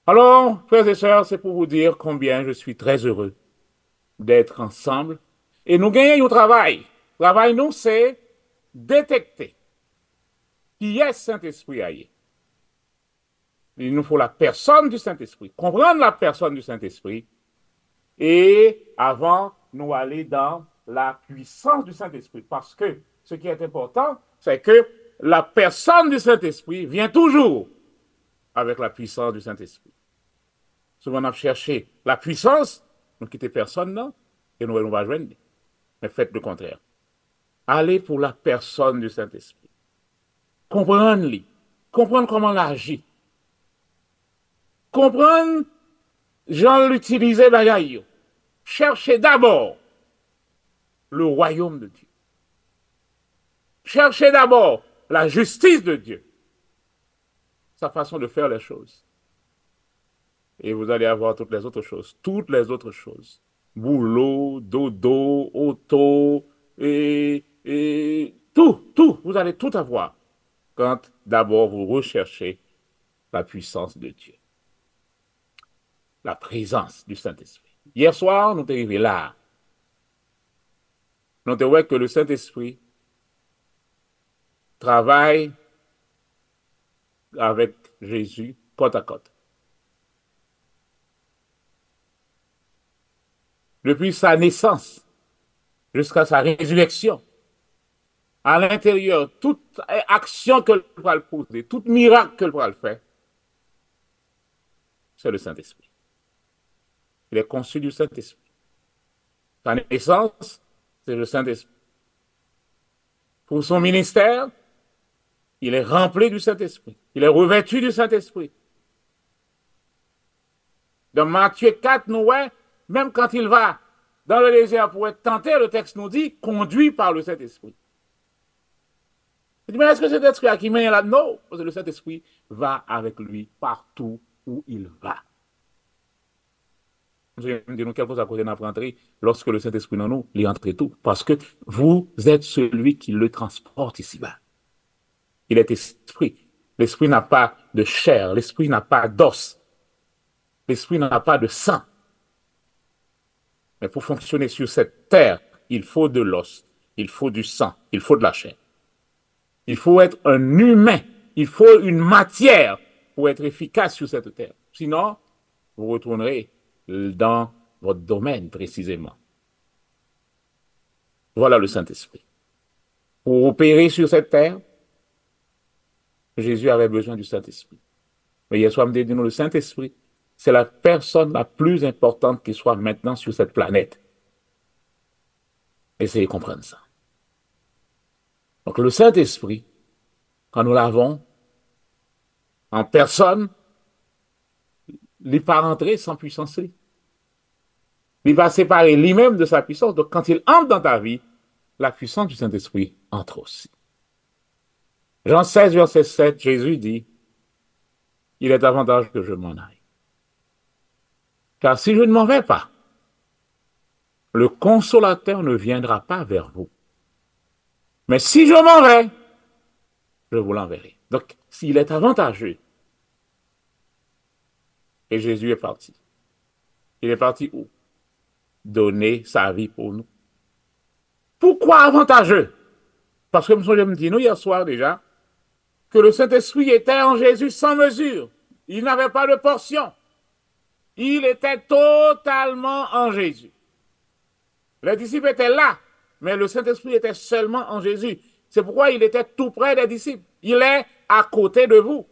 Alors, frères et sœurs, c'est pour vous dire combien je suis très heureux d'être ensemble. Et nous gagnons au travail. Le travail, nous, c'est détecter qui est Saint-Esprit ailleurs. Il nous faut la personne du Saint-Esprit, comprendre la personne du Saint-Esprit, et avant, nous aller dans la puissance du Saint-Esprit. Parce que ce qui est important, c'est que la personne du Saint-Esprit vient toujours avec la puissance du Saint-Esprit. Souvent, on a cherché la puissance, nous quittons personne, non, et nous allons pas joindre. Mais faites le contraire. Allez pour la personne du Saint-Esprit. Comprendre-le. Comprendre comment l'agit. Comprendre, Jean l'utilisait bagaille. Cherchez d'abord le royaume de Dieu. Cherchez d'abord la justice de Dieu. Sa façon de faire les choses. Et vous allez avoir toutes les autres choses. Toutes les autres choses. Boulot, dodo, auto, et tout. Vous allez tout avoir quand d'abord vous recherchez la puissance de Dieu. La présence du Saint-Esprit. Hier soir, nous sommes arrivés là. Nous avons vu que le Saint-Esprit travaille avec Jésus côte à côte. Depuis sa naissance jusqu'à sa résurrection, à l'intérieur, toute action que le va le poser, tout miracle que le va le faire, c'est le Saint-Esprit. Il est conçu du Saint-Esprit. Sa naissance, c'est le Saint-Esprit. Pour son ministère, il est rempli du Saint-Esprit. Il est revêtu du Saint-Esprit. Dans Matthieu 4, nous voyons, même quand il va dans le désert pour être tenté, le texte nous dit, conduit par le Saint-Esprit. Mais est-ce que cet esprit qui mène là? Non, parce que le Saint-Esprit va avec lui partout où il va. Je vais dire nous quelque chose à côté de notre entrée. Lorsque le Saint-Esprit dans nous, il entre tout. Parce que vous êtes celui qui le transporte ici-bas. Il est esprit. L'esprit n'a pas de chair. L'esprit n'a pas d'os. L'esprit n'a pas de sang. Mais pour fonctionner sur cette terre, il faut de l'os, il faut du sang, il faut de la chair. Il faut être un humain. Il faut une matière pour être efficace sur cette terre. Sinon, vous retournerez dans votre domaine précisément. Voilà le Saint-Esprit. Pour opérer sur cette terre, Jésus avait besoin du Saint-Esprit. Mais hier soir, me dit, le Saint-Esprit, c'est la personne la plus importante qui soit maintenant sur cette planète. Essayez de comprendre ça. Donc le Saint-Esprit, quand nous l'avons en personne, il n'est pas rentré sans puissance. Il va séparer lui-même de sa puissance. Donc quand il entre dans ta vie, la puissance du Saint-Esprit entre aussi. Jean 16, verset 7, Jésus dit, il est avantage que je m'en aille. Car si je ne m'en vais pas, le consolateur ne viendra pas vers vous. Mais si je m'en vais, je vous l'enverrai. Donc, s'il est avantageux, et Jésus est parti. Il est parti où? Donner sa vie pour nous. Pourquoi avantageux? Parce que je me dis, nous, hier soir déjà, que le Saint-Esprit était en Jésus sans mesure. Il n'avait pas de portion. Il était totalement en Jésus. Les disciples étaient là, mais le Saint-Esprit était seulement en Jésus. C'est pourquoi il était tout près des disciples. Il est à côté de vous.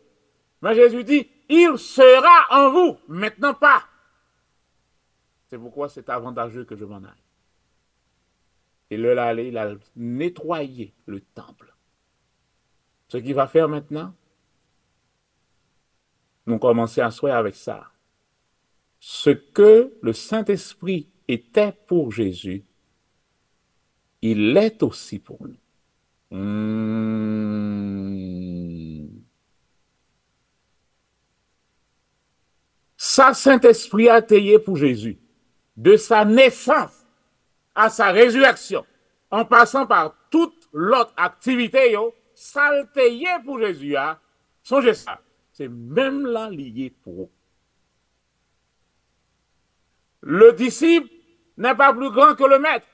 Mais Jésus dit, il sera en vous, maintenant pas. C'est pourquoi c'est avantageux que je m'en aille. Et là, il a nettoyé le temple. Ce qu'il va faire maintenant, nous commençons à soigner avec ça. Ce que le Saint-Esprit était pour Jésus, il l'est aussi pour nous. Ça, Saint-Esprit a été pour Jésus, de sa naissance à sa résurrection, en passant par toute l'autre activité, saleté pour Jésus, hein, songez ça, c'est même là lié pour vous. Le disciple n'est pas plus grand que le maître.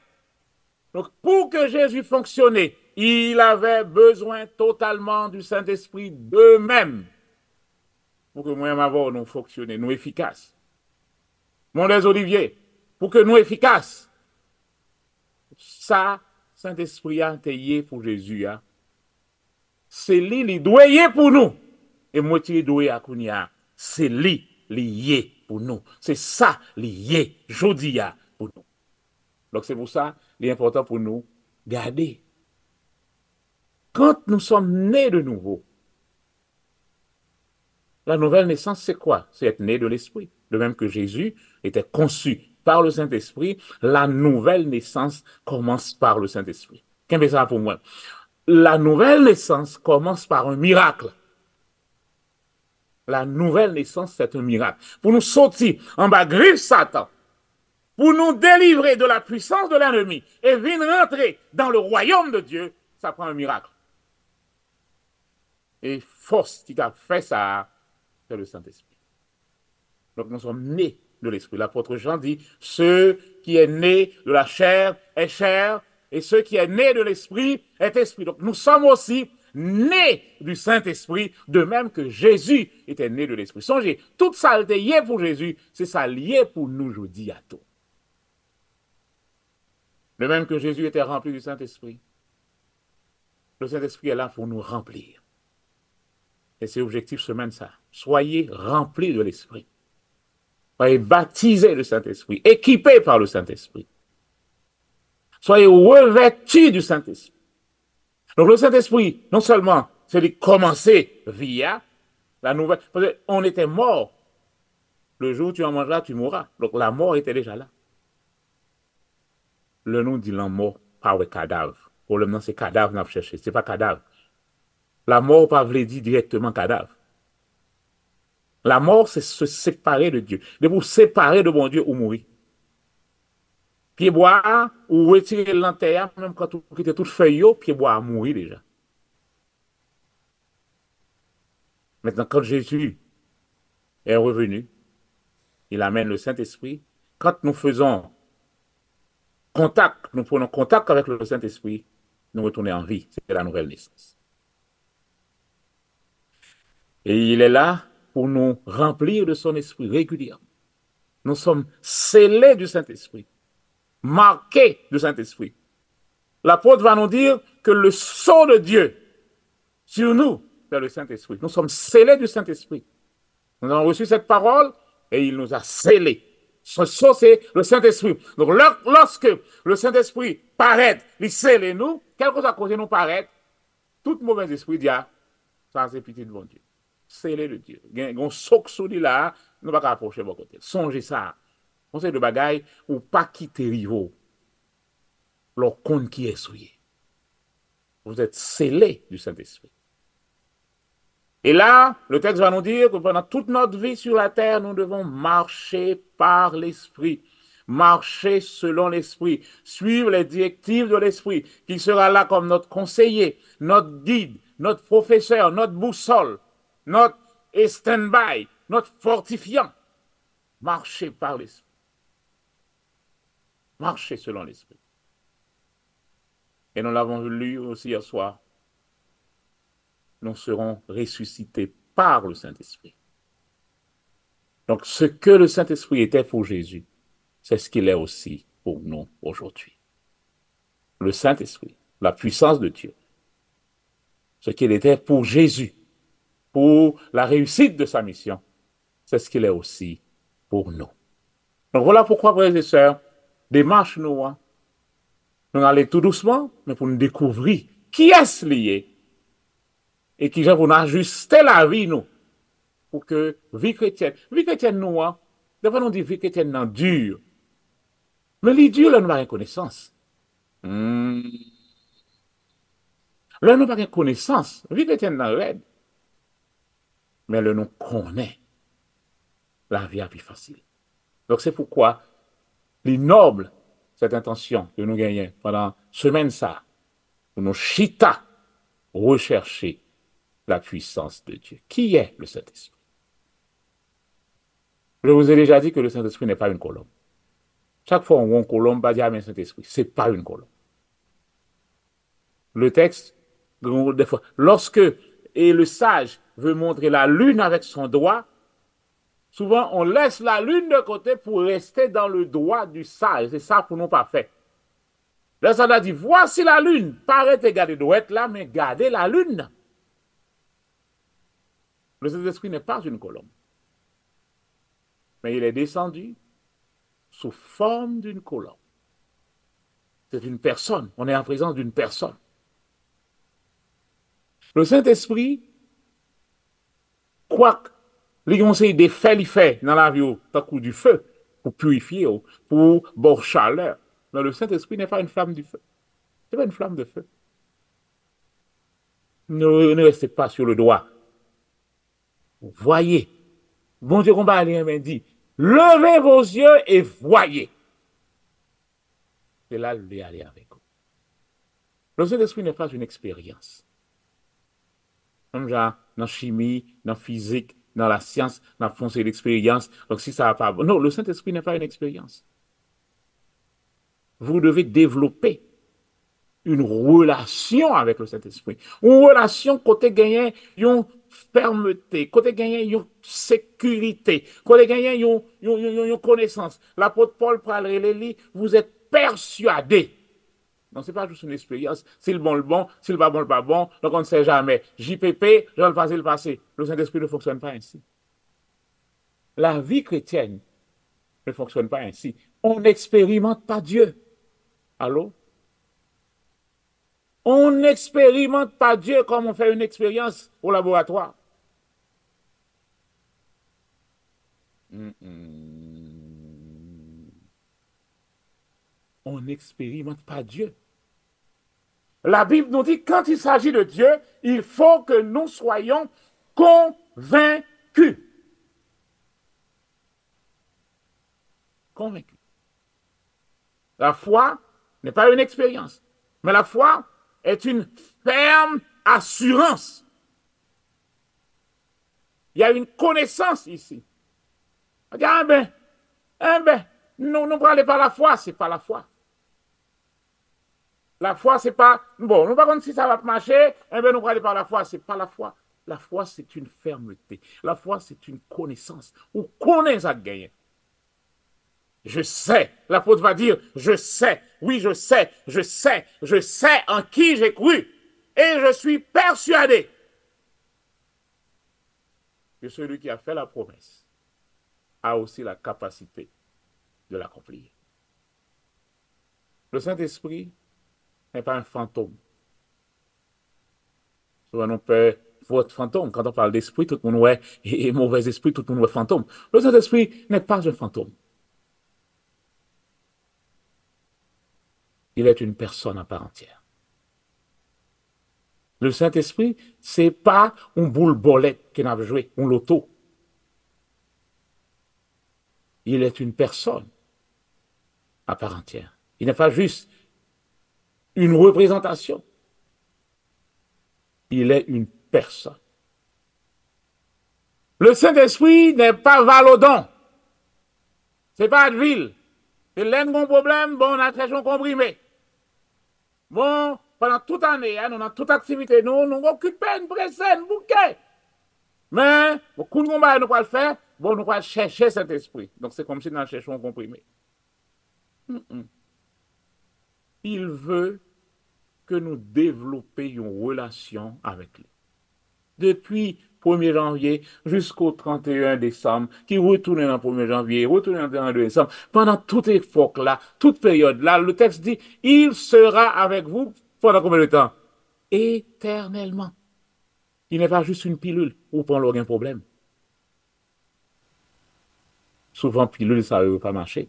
Donc, pour que Jésus fonctionne, il avait besoin totalement du Saint-Esprit d'eux-mêmes pour que moi et ma voix nous fonctionnions, nous efficaces. Mon des Olivier, pour que nous efficaces, ça, Saint-Esprit a été pour Jésus. Hein. C'est lui, il doit y pour nous. Et moi, tu dois à Kounia. C'est lui, lié pour nous. C'est ça, lié, Jodia pour nous. Donc, c'est pour ça, il est important pour nous garder. Quand nous sommes nés de nouveau, la nouvelle naissance, c'est quoi? C'est être né de l'Esprit. De même que Jésus était conçu par le Saint-Esprit, la nouvelle naissance commence par le Saint-Esprit. Qu'est-ce que ça pour moi? La nouvelle naissance commence par un miracle. La nouvelle naissance, c'est un miracle. Pour nous sortir en bas griffe Satan, pour nous délivrer de la puissance de l'ennemi et venir rentrer dans le royaume de Dieu, ça prend un miracle. Et force qui a fait ça, c'est le Saint-Esprit. Donc nous sommes nés de l'Esprit. L'apôtre Jean dit, ce qui est né de la chair est chair, et ce qui est né de l'Esprit est esprit. Donc nous sommes aussi nés du Saint-Esprit, de même que Jésus était né de l'Esprit. Songez, toute ça était lié pour Jésus, c'est ça lié pour nous, je dis à tout. De même que Jésus était rempli du Saint-Esprit, le Saint-Esprit est là pour nous remplir. Et c'est l'objectif semaine ça. Soyez remplis de l'Esprit. Soyez baptisés du Saint-Esprit, équipés par le Saint-Esprit. Soyez revêtus du Saint-Esprit. Donc le Saint-Esprit, non seulement c'est de commencer via la nouvelle, parce qu'on était mort. Le jour où tu en mangeras, tu mourras. Donc la mort était déjà là. Le nom dit la mort par le cadavre. Pour le moment, c'est cadavre qu'on a cherché. Ce n'est pas cadavre. La mort, pas veut dire directement cadavre. La mort, c'est se séparer de Dieu. De vous séparer de bon Dieu ou mourir. Pied bois ou retirer l'enterre, même quand tu quittes toute feuille, pied bois a mourir déjà. Maintenant, quand Jésus est revenu, il amène le Saint-Esprit. Quand nous faisons contact, nous prenons contact avec le Saint-Esprit, nous retournons en vie. C'est la nouvelle naissance. Et il est là pour nous remplir de son esprit régulièrement. Nous sommes scellés du Saint-Esprit, marqués du Saint-Esprit. L'apôtre va nous dire que le sceau de Dieu sur nous, c'est le Saint-Esprit. Nous sommes scellés du Saint-Esprit. Nous avons reçu cette parole et il nous a scellés. Ce sceau, c'est le Saint-Esprit. Donc, lorsque le Saint-Esprit paraît, il scelle nous, quelque chose à cause de nous paraît, tout mauvais esprit dit, ah, ça c'est petit de bon Dieu. Scellé de Dieu. Il y a un soc sous lui là, nous ne pouvons pas approcher de côté. Songez ça. Conseil de bagaille ou pas quitter rivaux. Leur compte qui est souillé. Vous êtes scellés du Saint-Esprit. Et là, le texte va nous dire que pendant toute notre vie sur la terre, nous devons marcher par l'Esprit, marcher selon l'Esprit, suivre les directives de l'Esprit, qui sera là comme notre conseiller, notre guide, notre professeur, notre boussole, notre stand-by, notre fortifiant. Marcher par l'Esprit. Marcher selon l'Esprit. Et nous l'avons lu aussi hier soir. Nous serons ressuscités par le Saint-Esprit. Donc, ce que le Saint-Esprit était pour Jésus, c'est ce qu'il est aussi pour nous aujourd'hui. Le Saint-Esprit, la puissance de Dieu, ce qu'il était pour Jésus, pour la réussite de sa mission, c'est ce qu'il est aussi pour nous. Donc, voilà pourquoi, frères et sœurs, démarche nous, hein. Nous allons tout doucement, mais pour nous découvrir qui est lié et qui vient pour nous ajuster la vie, nous, pour que vie chrétienne, nous, hein, devant nous dire vie chrétienne, non, dure. Mais les durs, là, nous n'avons pas de connaissance. Là, nous n'avons pas de connaissance. Vie chrétienne, non, raide. Mais le nous connaît la vie est plus facile. Donc, c'est pourquoi les nobles, cette intention que nous gagnons pendant semaine ça, pour nous chita rechercher la puissance de Dieu. Qui est le Saint-Esprit? Je vous ai déjà dit que le Saint-Esprit n'est pas une colombe. Chaque fois qu'on voit une colombe, on va dire, mais Saint-Esprit, ce n'est pas une colombe. Le texte, des fois, lorsque et le sage veut montrer la lune avec son doigt, souvent on laisse la lune de côté pour rester dans le doigt du sage. C'est ça pour nous pas faire. Là, ça a dit, voici la lune. Paraît garder doit être là, mais gardez la lune. Le Saint-Esprit n'est pas une colombe. Mais il est descendu sous forme d'une colombe. C'est une personne. On est en présence d'une personne. Le Saint-Esprit, quoique les conseils des faits, il fait dans la vie, tant coup du feu, pour purifier, pour bord chaleur. Mais le Saint-Esprit n'est pas une flamme du feu. Ce n'est pas une flamme de feu. Ne restez pas sur le doigt. Voyez. Bon Dieu, qu'on va aller, dit, levez vos yeux et voyez. Et là, il est allé avec vous. Le Saint-Esprit n'est pas une expérience. Comme genre, dans la chimie, dans la physique, dans la science, dans la fonction d'expérience. Donc, si ça va pas. Non, le Saint-Esprit n'est pas une expérience. Vous devez développer une relation avec le Saint-Esprit. Une relation côté gagnant, une fermeté, côté gagnant, une sécurité, côté gagnant, une connaissance. L'apôtre Paul parle, vous êtes persuadés. Non, ce n'est pas juste une expérience. Si le bon, si le pas bon, le pas bon. Donc, on ne sait jamais. JPP, je vais le passé. Le Saint-Esprit ne fonctionne pas ainsi. La vie chrétienne ne fonctionne pas ainsi. On n'expérimente pas Dieu. Allô? On n'expérimente pas Dieu comme on fait une expérience au laboratoire. On n'expérimente pas Dieu. La Bible nous dit, quand il s'agit de Dieu, il faut que nous soyons convaincus. Convaincus. La foi n'est pas une expérience, mais la foi est une ferme assurance. Il y a une connaissance ici. On dit, nous ne parlons pas la foi, c'est pas la foi. La foi, c'est pas, bon, nous ne parlons pas si ça va marcher, nous ne parlons pas la foi, c'est pas la foi. La foi, c'est une fermeté. La foi, c'est une connaissance. Ou connaît ça gagner. Je sais. L'apôtre va dire, je sais. Oui, je sais en qui j'ai cru. Et je suis persuadé que celui qui a fait la promesse a aussi la capacité de l'accomplir. Le Saint-Esprit n'est pas un fantôme. Souvent, on peut votre fantôme. Quand on parle d'esprit, tout le monde ouais, et mauvais esprit, tout le monde est fantôme. Le Saint-Esprit n'est pas un fantôme. Il est une personne à part entière. Le Saint-Esprit, ce n'est pas une boule bolette qu'il a joué, un loto. Il est une personne à part entière. Il n'est pas juste une représentation. Il est une personne. Le Saint-Esprit n'est pas Valodon. Ce n'est pas Advil. C'est l'un de problème, bon, on a très comprimé. Bon, pendant toute l'année, nous avons toute activité, nous occupons une pressée, une bouquet. Mais, beaucoup de combats, nous ne pouvons pas le faire, bon, nous pouvons chercher cet esprit. Donc, c'est comme si nous cherchions un comprimé. Il veut que nous développions une relation avec lui. Depuis 1er janvier jusqu'au 31 décembre, qui retourne dans le 1er janvier, retourne dans le 31 décembre, pendant toute époque-là, toute période-là, le texte dit, il sera avec vous pendant combien de temps? Éternellement. Il n'est pas juste une pilule, ou prendre aucun problème. Souvent, pilule, ça ne veut pas marcher.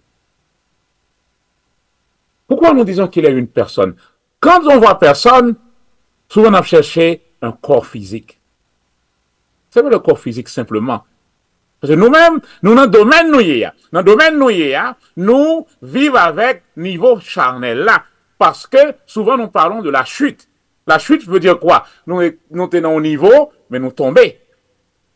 Pourquoi nous disons qu'il est une personne? Quand on voit personne, souvent on a cherché un corps physique. C'est pas le corps physique simplement. Parce que nous-mêmes, nous, dans le domaine nous vivons avec niveau charnel là. Parce que souvent nous parlons de la chute. La chute veut dire quoi? Nous tenons au niveau, mais nous tombons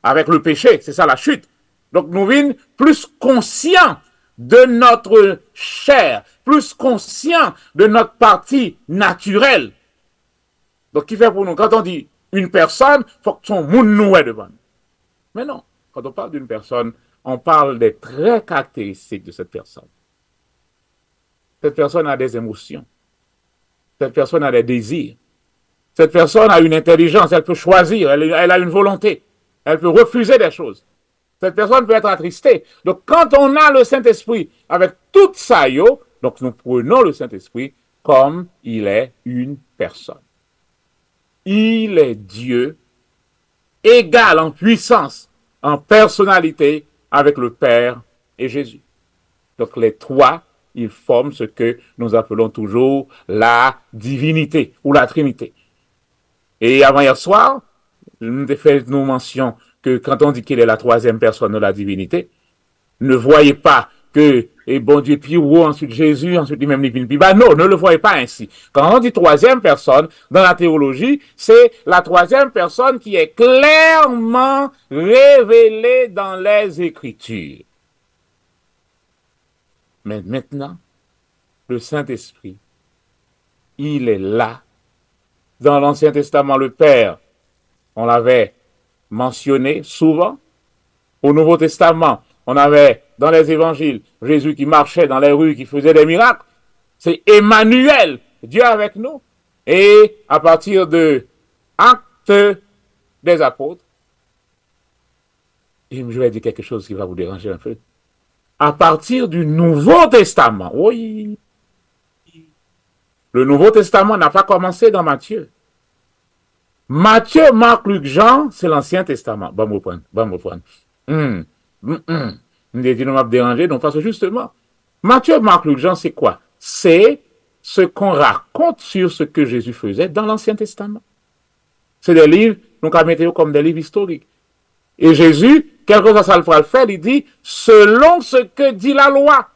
avec le péché. C'est ça la chute. Donc nous vîmes plus conscients de notre chair, plus conscients de notre partie naturelle. Donc, qui fait pour nous? Quand on dit une personne, il faut que son monde nous est devant. Mais non, quand on parle d'une personne, on parle des traits caractéristiques de cette personne. Cette personne a des émotions. Cette personne a des désirs. Cette personne a une intelligence, elle peut choisir, elle a une volonté. Elle peut refuser des choses. Cette personne peut être attristée. Donc, quand on a le Saint-Esprit avec tout ça, donc nous prenons le Saint-Esprit comme il est une personne. Il est Dieu, égal en puissance, en personnalité avec le Père et Jésus. Donc les trois, ils forment ce que nous appelons toujours la divinité ou la Trinité. Et avant hier soir, nous avons fait nous mention que quand on dit qu'il est la troisième personne de la divinité, ne voyez pas que et bon Dieu, puis ou ensuite Jésus, ensuite lui-même divine. Puis bah non, ne le voyez pas ainsi. Quand on dit troisième personne, dans la théologie, c'est la troisième personne qui est clairement révélée dans les Écritures. Mais maintenant, le Saint-Esprit, il est là. Dans l'Ancien Testament, le Père, on l'avait mentionné souvent. Au Nouveau Testament, on avait dans les évangiles Jésus qui marchait dans les rues, qui faisait des miracles. C'est Emmanuel, Dieu avec nous. Et à partir de Actes des Apôtres, et je vais dire quelque chose qui va vous déranger un peu. À partir du Nouveau Testament, oui, le Nouveau Testament n'a pas commencé dans Matthieu. Matthieu, Marc, Luc, Jean, c'est l'Ancien Testament. Bon, me prendre. Ne m'a dérangé, donc parce que justement, Matthieu, Marc, Luc, Jean, c'est quoi? C'est ce qu'on raconte sur ce que Jésus faisait dans l'Ancien Testament. C'est des livres, donc à mettre comme des livres historiques. Et Jésus, quelque chose ça le fera le faire, il dit, selon ce que dit la loi.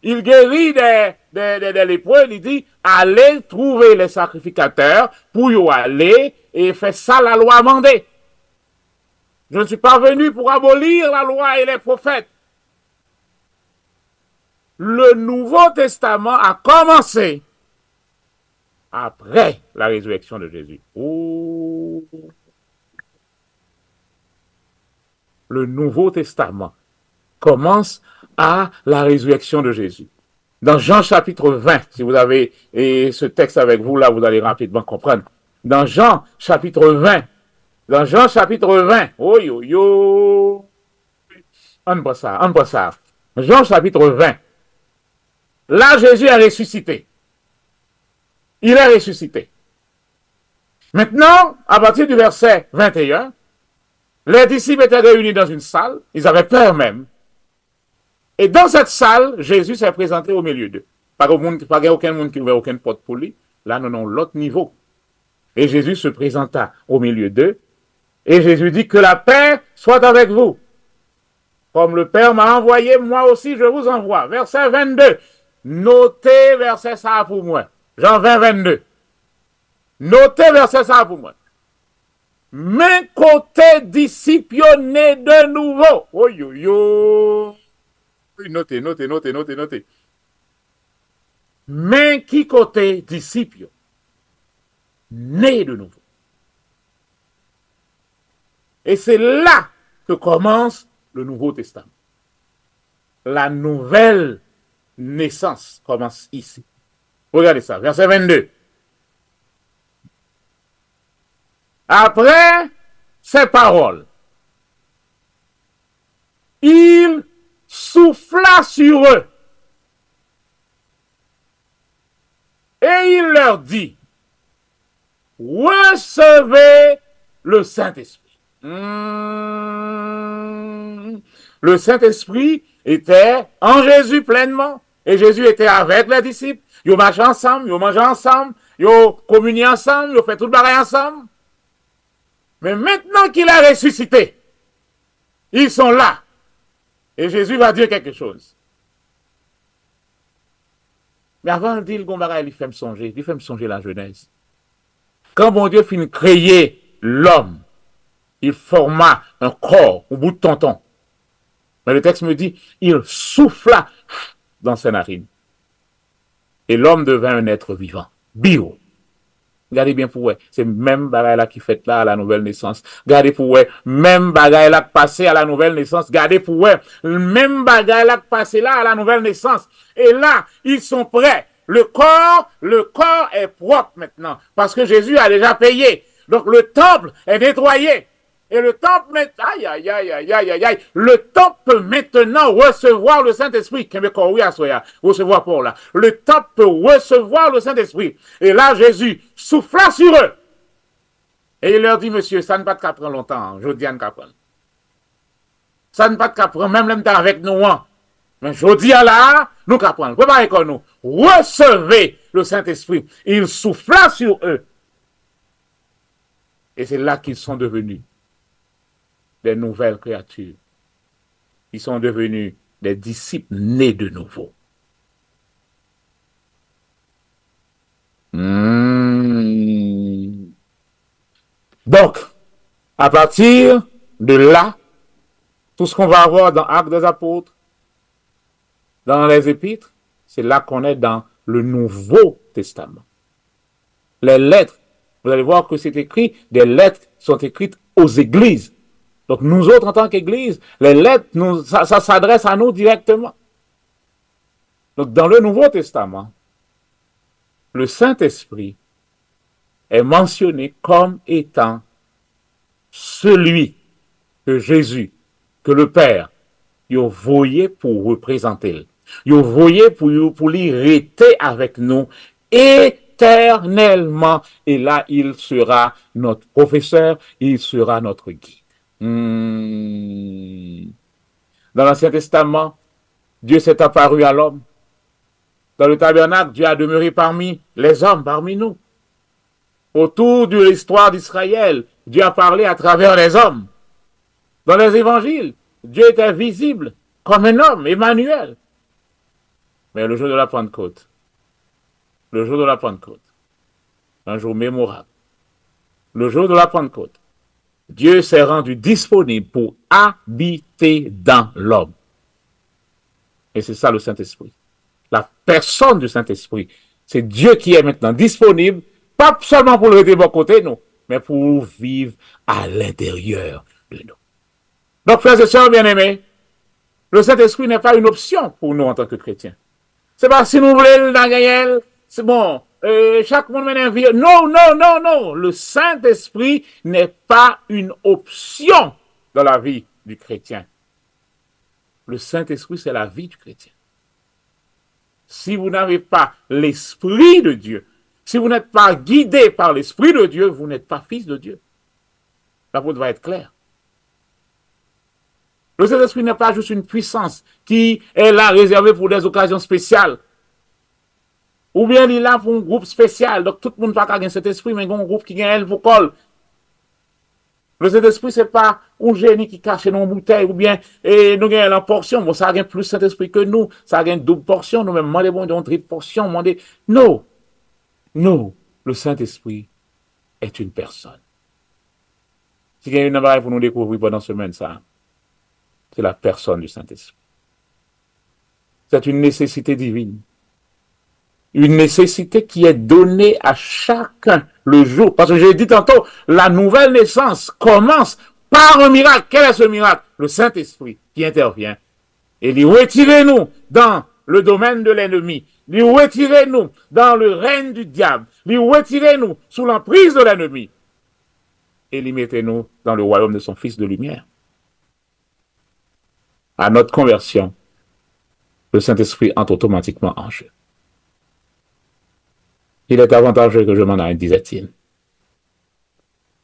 Il guérit des lépreux, il dit, allez trouver les sacrificateurs pour y aller et faire ça la loi amendée. Je ne suis pas venu pour abolir la loi et les prophètes. Le Nouveau Testament a commencé après la résurrection de Jésus. Oh. Le Nouveau Testament commence à la résurrection de Jésus. Dans Jean chapitre 20, si vous avez ce texte avec vous, là, vous allez rapidement comprendre. Dans Jean chapitre 20, oh yo yo, on voit ça. Jean chapitre 20. Là, Jésus est ressuscité. Il est ressuscité. Maintenant, à partir du verset 21, les disciples étaient réunis dans une salle, ils avaient peur même. Et dans cette salle, Jésus s'est présenté au milieu d'eux. Pas aucun monde qui ouvrait aucune porte pour lui. Là, nous avons l'autre niveau. Et Jésus se présenta au milieu d'eux. Et Jésus dit que la paix soit avec vous. Comme le Père m'a envoyé, moi aussi je vous envoie. Verset 22. Notez verset ça pour moi. Jean 20, 22. Notez verset ça pour moi. Mais côté disciplionné de nouveau. Oh yo yo. Notez. Mais qui côté disciple né de nouveau. Et c'est là que commence le Nouveau Testament. La nouvelle naissance commence ici. Regardez ça, verset 22. Après ces paroles, il souffla sur eux et il leur dit, recevez le Saint-Esprit. Le Saint-Esprit était en Jésus pleinement. Et Jésus était avec les disciples. Ils marchaient ensemble, ils mangeaient ensemble, ils communiaient ensemble, ils fait tout le bagage ensemble. Mais maintenant qu'il a ressuscité, ils sont là. Et Jésus va dire quelque chose. Mais avant de dire le bagage, il fait me songer la Genèse. Quand bon Dieu finit de créer l'homme, il forma un corps au bout de tonton. Mais le texte me dit, il souffla dans ses narines. Et l'homme devint un être vivant. Bio. Regardez bien pour vous, c'est même bagaille là qui fait là à la nouvelle naissance. Regardez pour vous, même bagaille là qui passé à la nouvelle naissance. Regardez pour vous, même bagaille là qui passé là à la nouvelle naissance. Et là, ils sont prêts. Le corps est propre maintenant parce que Jésus a déjà payé. Donc le temple est nettoyé. Et le temple, le temple peut maintenant recevoir le Saint-Esprit. Recevoir pour là. Le temple peut recevoir le Saint-Esprit. Et là, Jésus souffla sur eux. Et il leur dit, monsieur, ça ne va pas prendre longtemps. Je dis à prendre. Ça ne va pas prendre, même le temps avec nous. Mais je dis à là, nous qu'apprendre. Préparez comme nous. Recevez le Saint-Esprit. Il souffla sur eux. Et c'est là qu'ils sont devenus des nouvelles créatures. Ils sont devenus des disciples nés de nouveau. Donc, à partir de là, tout ce qu'on va avoir dans Actes des Apôtres, dans les Épîtres, c'est là qu'on est dans le Nouveau Testament. Les lettres, vous allez voir que c'est écrit, des lettres sont écrites aux églises. Donc nous autres, en tant qu'Église, les lettres, ça s'adresse à nous directement. Donc dans le Nouveau Testament, le Saint-Esprit est mentionné comme étant celui que Jésus, que le Père, il a voyé pour représenter. Il a voyé pour lui rester avec nous éternellement. Et là, il sera notre professeur, il sera notre guide. Dans l'Ancien Testament, Dieu s'est apparu à l'homme. Dans le tabernacle, Dieu a demeuré parmi les hommes, parmi nous. Autour de l'histoire d'Israël, Dieu a parlé à travers les hommes. Dans les évangiles, Dieu était visible comme un homme, Emmanuel. Mais le jour de la Pentecôte, un jour mémorable, le jour de la Pentecôte, Dieu s'est rendu disponible pour habiter dans l'homme. Et c'est ça le Saint-Esprit. La personne du Saint-Esprit, c'est Dieu qui est maintenant disponible, pas seulement pour le rester de bon côté, non, mais pour vivre à l'intérieur de nous. Donc, frères et sœurs bien-aimés, le Saint-Esprit n'est pas une option pour nous en tant que chrétiens. C'est pas si nous voulons le Daniel, c'est bon, chaque monde m'invite. Non, non, non, non. Le Saint-Esprit n'est pas une option dans la vie du chrétien. Le Saint-Esprit, c'est la vie du chrétien. Si vous n'avez pas l'Esprit de Dieu, si vous n'êtes pas guidé par l'Esprit de Dieu, vous n'êtes pas fils de Dieu. L'apôtre va être clair. Le Saint-Esprit n'est pas juste une puissance qui est là réservée pour des occasions spéciales. Ou bien il est là pour un groupe spécial. Donc tout le monde ne va pas gagner cet esprit, mais il y a un groupe qui gagne le col. Le Saint-Esprit, ce n'est pas un génie qui cache dans une bouteille, ou bien nous gagnons la portion. Bon, ça gagne plus Saint-Esprit que nous. Ça gagne double portion. Nous même demandez bon, une triple portion. Demandez. Non. Non. Le Saint-Esprit est une personne. Si il y a une appareil pour nous découvrir pendant cette semaine, ça, c'est la personne du Saint-Esprit. C'est une nécessité divine. Une nécessité qui est donnée à chacun le jour. Parce que j'ai dit tantôt, la nouvelle naissance commence par un miracle. Quel est ce miracle? Le Saint-Esprit qui intervient. Et il retire nous dans le domaine de l'ennemi. Il retire nous dans le règne du diable. Il retire nous sous l'emprise de l'ennemi. Et il mettait nous dans le royaume de son Fils de lumière. À notre conversion, le Saint-Esprit entre automatiquement en jeu. Il est avantageux que je m'en aille, disait-il.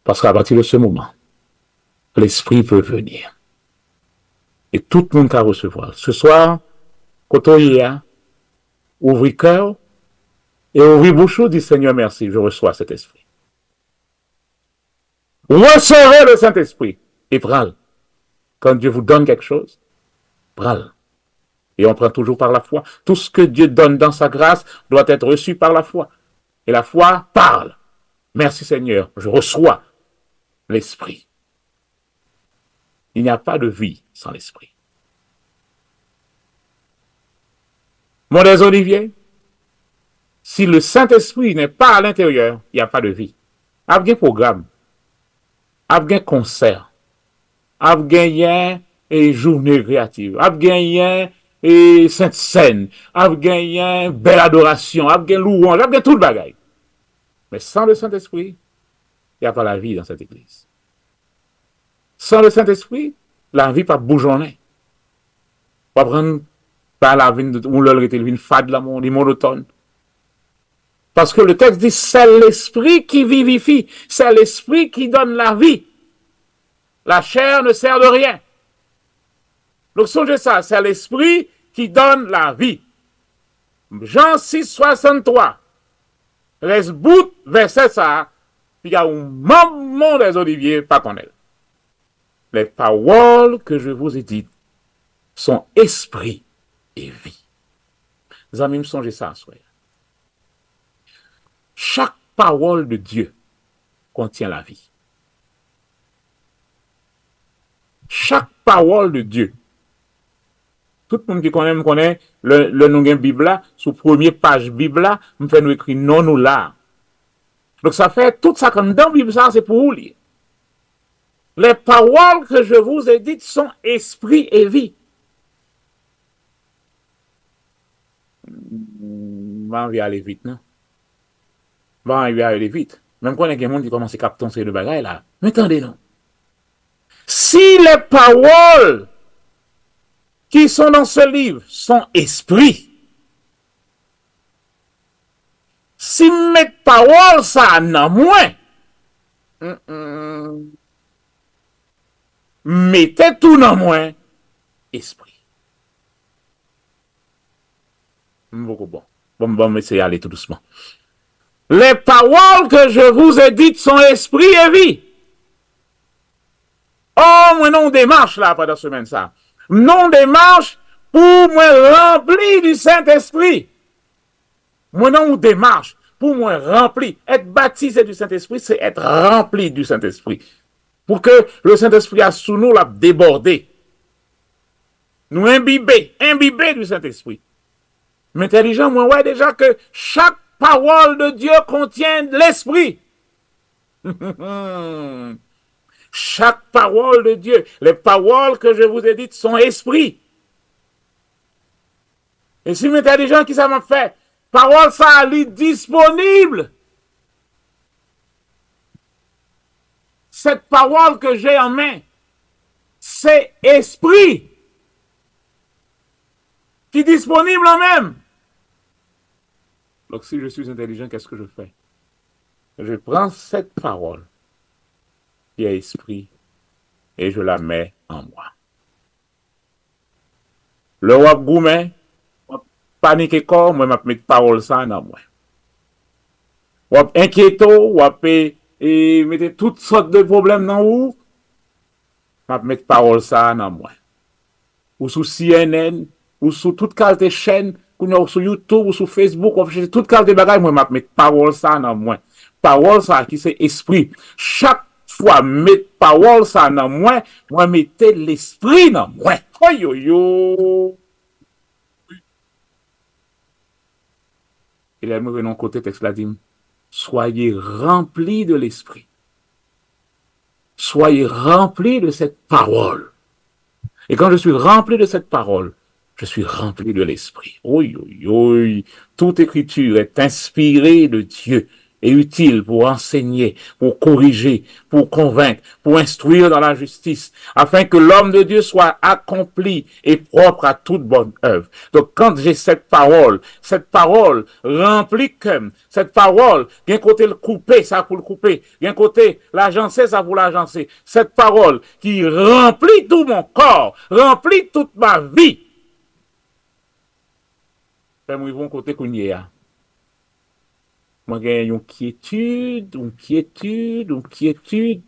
Parce qu'à partir de ce moment, l'Esprit peut venir. Et tout le monde peut recevoir. Ce soir, quand on y est, ouvrez cœur et ouvrez bouche, dit Seigneur, merci, je reçois cet Esprit. Recevez le Saint-Esprit et prenez. Quand Dieu vous donne quelque chose, prenez. Et on prend toujours par la foi. Tout ce que Dieu donne dans sa grâce doit être reçu par la foi. Et la foi parle. Merci Seigneur, je reçois l'Esprit. Il n'y a pas de vie sans l'Esprit. Mon des Olivier, si le Saint-Esprit n'est pas à l'intérieur, il n'y a pas de vie. Il y a un programme, il y a un concert, il y a une journée créative, il y a une sainte scène, il y a une belle adoration, il y a une louange, il y a tout le bagage. Mais sans le Saint-Esprit, il n'y a pas la vie dans cette église. Sans le Saint-Esprit, la vie pas bougeonner. Pas prendre par la vie où l'heure était une fade là, mon monotone. Parce que le texte dit, c'est l'Esprit qui vivifie, c'est l'Esprit qui donne la vie. La chair ne sert de rien. Donc songez ça, c'est l'Esprit qui donne la vie. Jean 6, 63. Reste bout verset ça, il y a un moment des oliviers, pas qu'on est. Les paroles que je vous ai dites sont esprit et vie. Les amis, me songez ça, soyez. Chaque parole de Dieu contient la vie. Chaque parole de Dieu. Tout le monde qui connaît le nom de la Bible là, sous première page Bible là, me fait nous écrire non ou là. Donc ça fait tout ça comme dans la Bible, ça c'est pour vous lire. Les paroles que je vous ai dites sont esprit et vie. On va aller vite, non? Bon, il va aller vite. Même quand il y a des gens qui commencent à capter ces deux bagailles là. Mais attendez, non. Si les paroles qui sont dans ce livre sont esprit, si mes paroles ça non moins, mettez tout dans moins esprit. Beaucoup bon. Bon, essayez d'aller tout doucement. Les paroles que je vous ai dites sont esprit et vie. Oh, moi non démarche là pendant la semaine ça. Non démarche pour moi rempli du Saint-Esprit. Moi non démarche pour moi rempli. Être baptisé du Saint-Esprit, c'est être rempli du Saint-Esprit. Pour que le Saint-Esprit a sous nous l'a débordé. Nous imbiber du Saint-Esprit. Mais intelligent, moi ouais déjà que chaque parole de Dieu contient l'Esprit. Chaque parole de Dieu, les paroles que je vous ai dites sont esprit. Et si l'intelligent qui ça m'a fait, parole ça est disponible. Cette parole que j'ai en main, c'est esprit qui est disponible en même. Donc si je suis intelligent, qu'est-ce que je fais? Je prends cette parole qui est esprit et je la mets en moi. Le wap goumen, panique corps, moi m'a mettre parole ça dans moi. Wap inquiéto, wap mettez toutes sortes de problèmes dans vous, m'a mettre parole ça dans moi. Ou sous CNN, ou sous toute qualité chaîne, ou sur YouTube, ou sur Facebook, ou sur toute qualité bagaille, moi m'a mettre parole ça dans moi. Parole ça qui c'est esprit. Chaque fois mettre parole ça dans moi, moi mettez l'esprit dans moi. Oh yo yo. Et là, nous venons côté texte là dit, soyez remplis de l'esprit. Soyez remplis de cette parole. Et quand je suis rempli de cette parole, je suis rempli de l'esprit. Oui, oui, oui. Toute écriture est inspirée de Dieu et utile pour enseigner, pour corriger, pour convaincre, pour instruire dans la justice, afin que l'homme de Dieu soit accompli et propre à toute bonne œuvre. Donc, quand j'ai cette parole remplie comme, cette parole, d'un côté le couper, ça pour le couper, d'un côté l'agencer, ça pour l'agencer, cette parole qui remplit tout mon corps, remplit toute ma vie. Fais-moi bon côté qu'on y est. Moi, j'ai une quiétude,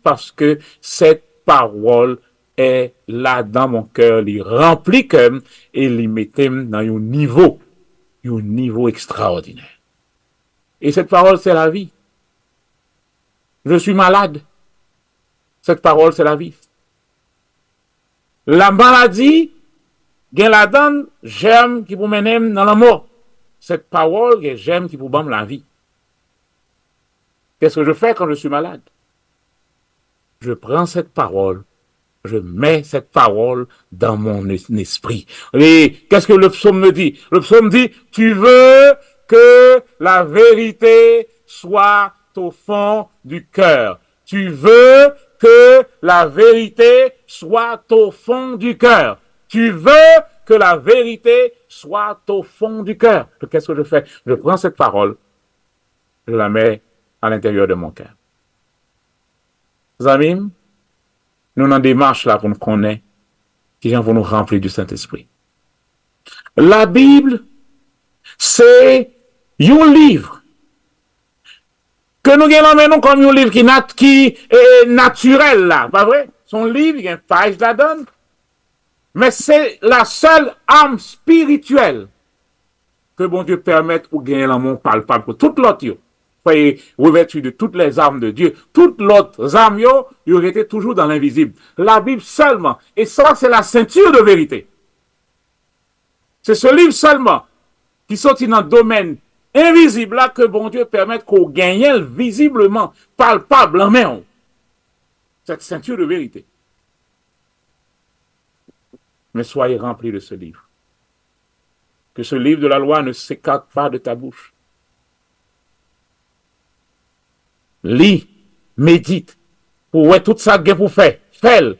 parce que cette parole est là dans mon cœur, il remplit comme, et il mettait dans un niveau extraordinaire. Et cette parole, c'est la vie. Je suis malade. Cette parole, c'est la vie. La maladie, gen la donne, j'aime qui vous mène dans la mort. Cette parole, j'aime qui vous bâme la vie. Qu'est-ce que je fais quand je suis malade? Je prends cette parole, je mets cette parole dans mon esprit. Et qu'est-ce que le psaume me dit? Le psaume dit, tu veux que la vérité soit au fond du cœur. Tu veux que la vérité soit au fond du cœur. Tu veux que la vérité soit au fond du cœur. Qu'est-ce que je fais? Je prends cette parole, je la mets à l'intérieur de mon cœur. Amis, nous avons des démarches là pour nous connaître, qui vont nous remplir du Saint-Esprit. La Bible, c'est un livre que nous avons comme un livre qui est naturel là, pas vrai? Son livre, il y a une page la donne, mais c'est la seule âme spirituelle que bon Dieu permette pour gagner l'amour palpable pour toute l'autre. Soyez revêtus de toutes les armes de Dieu. Toutes les autres armes, ils auraient été toujours dans l'invisible. La Bible seulement. Et ça, c'est la ceinture de vérité. C'est ce livre seulement qui sortit dans le domaine invisible là que bon Dieu permette qu'on gagne visiblement, palpable en main. Cette ceinture de vérité. Mais soyez remplis de ce livre. Que ce livre de la loi ne s'écarte pas de ta bouche. Lis, médite, pour tout ça que vous faites, faites,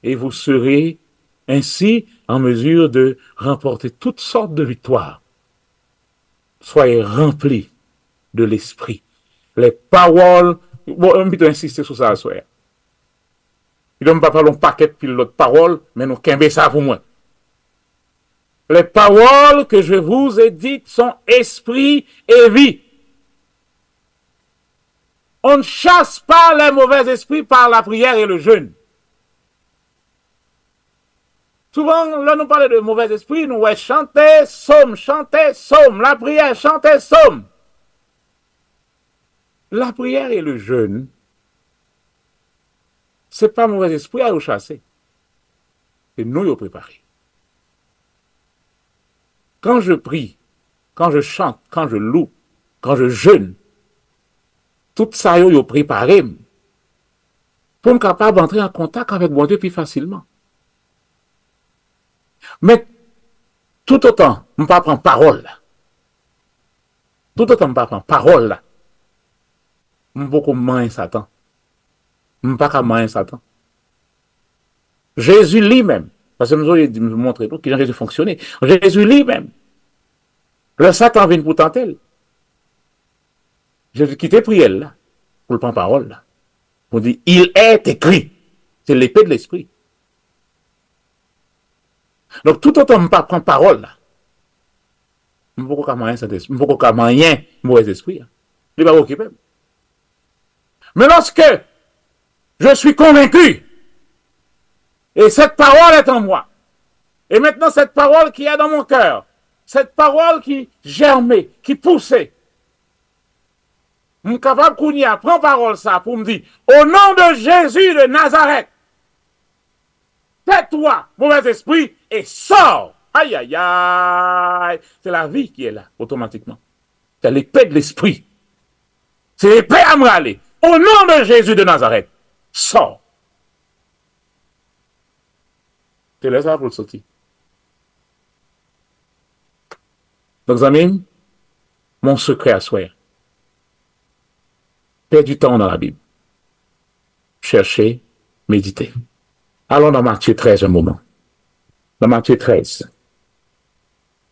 et vous serez ainsi en mesure de remporter toutes sortes de victoires. Soyez remplis de l'esprit. Les paroles, bon, on peut insister sur ça à soi. Il ne va pas parler un paquet puis l'autre parole, mais nous qu'aimer ça pour moi. Les paroles que je vous ai dites sont esprit et vie. On ne chasse pas les mauvais esprits par la prière et le jeûne. Souvent, là, nous parlons de mauvais esprits, nous ouais, chanter, somme, la prière, chanter, somme. La prière et le jeûne, c'est pas mauvais esprit à nous chasser. C'est nous qui préparé. Quand je prie, quand je chante, quand je loue, quand je jeûne, tout ça, yo préparé pour être capable d'entrer en contact avec mon Dieu plus facilement. Mais tout autant, je ne peux pas prendre parole là. Tout autant, je ne peux pas prendre parole là. Je ne peux pas manger Satan. Je ne peux pas manger Satan. Jésus lui-même, parce que nous avons montré tout, qu'il a Jésus fonctionné. Jésus lui-même, le Satan vient pour tenter. Jésus quitté prière là. Pour le prendre parole, là. On dit, il est écrit. C'est l'épée de l'esprit. Donc, tout autant, je ne peux pas prendre parole, là. Je ne peux pas rien mauvais esprit. Il va occuper. Mais lorsque je suis convaincu, et cette parole est en moi, et maintenant cette parole qui est dans mon cœur, cette parole qui germait, qui poussait, je suis capable de prendre parole ça pour me dire, au nom de Jésus de Nazareth, tais-toi, mauvais esprit, et sors. Aïe, aïe, aïe. C'est la vie qui est là, automatiquement. C'est l'épée de l'esprit. C'est l'épée à me râler. Au nom de Jésus de Nazareth, sors. C'est là ça pour le sortir. Donc, amis, mon secret à soi. Perds du temps dans la Bible. Cherchez, méditez. Allons dans Matthieu 13 un moment. Dans Matthieu 13.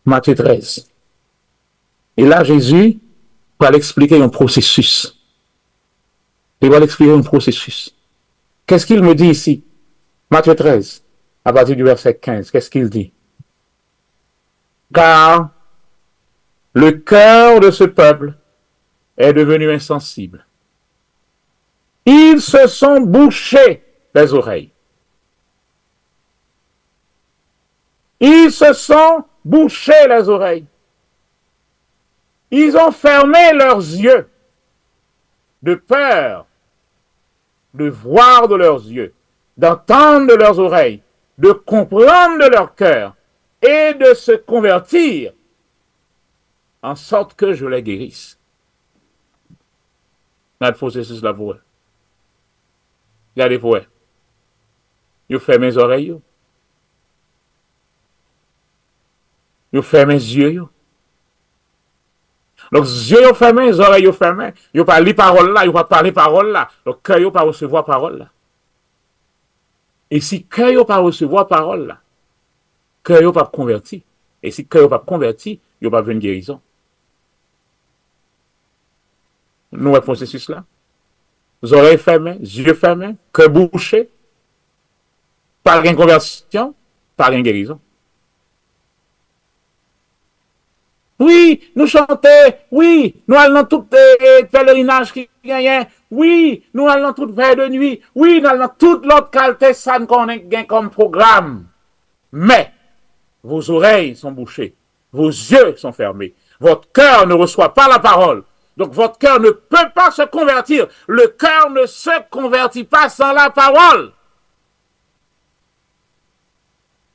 Matthieu 13. Et là, Jésus va l'expliquer un processus. Il va l'expliquer un processus. Qu'est-ce qu'il me dit ici? Matthieu 13, à partir du verset 15. Qu'est-ce qu'il dit? Car le cœur de ce peuple est devenu insensible. Ils se sont bouchés les oreilles. Ils se sont bouchés les oreilles. Ils ont fermé leurs yeux de peur de voir de leurs yeux, d'entendre de leurs oreilles, de comprendre de leur cœur et de se convertir en sorte que je les guérisse. Dans le processus là pour eux. Regardez pour eux. Je ferme mes oreilles. Je ferme mes yeux. Donc, les yeux fermés, les oreilles fermées. Ils ne pas lire parole là, ils ne pas parler parole là. Donc, cœur ne pas recevoir parole là. Et si cœur ne pas recevoir parole là, cœur ne pas converti. Et si cœur ne pas converti, il n'y a pas une guérison. Nous, le processus là. Les oreilles fermées, les yeux fermés, cœur bouché, pas de conversion, pas de guérison. Oui, nous chantons, oui, nous allons tout pèlerinage qui gagne, oui, nous allons tout faire de nuit, oui, nous allons toute l'autre qualité, ça nous gagne comme programme. Mais, vos oreilles sont bouchées, vos yeux sont fermés, votre cœur ne reçoit pas la parole. Donc, votre cœur ne peut pas se convertir. Le cœur ne se convertit pas sans la parole.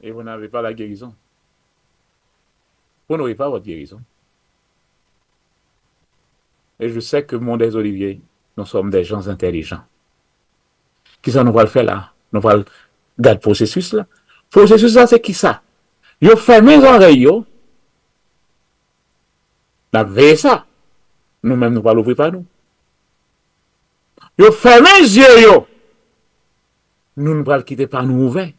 Et vous n'avez pas la guérison. Vous n'aurez pas votre guérison. Et je sais que mon des Oliviers, nous sommes des gens intelligents. Qui ça nous va le faire là? Nous va le garder le processus là. Le processus là, c'est qui ça? Yo fermé les oreilles, yo. N'a veillé ça. Nous-mêmes, nous pas l'ouvrir par nous. Yo fermé les yeux, yo. Nous ne pas le quitter par nous ouverts.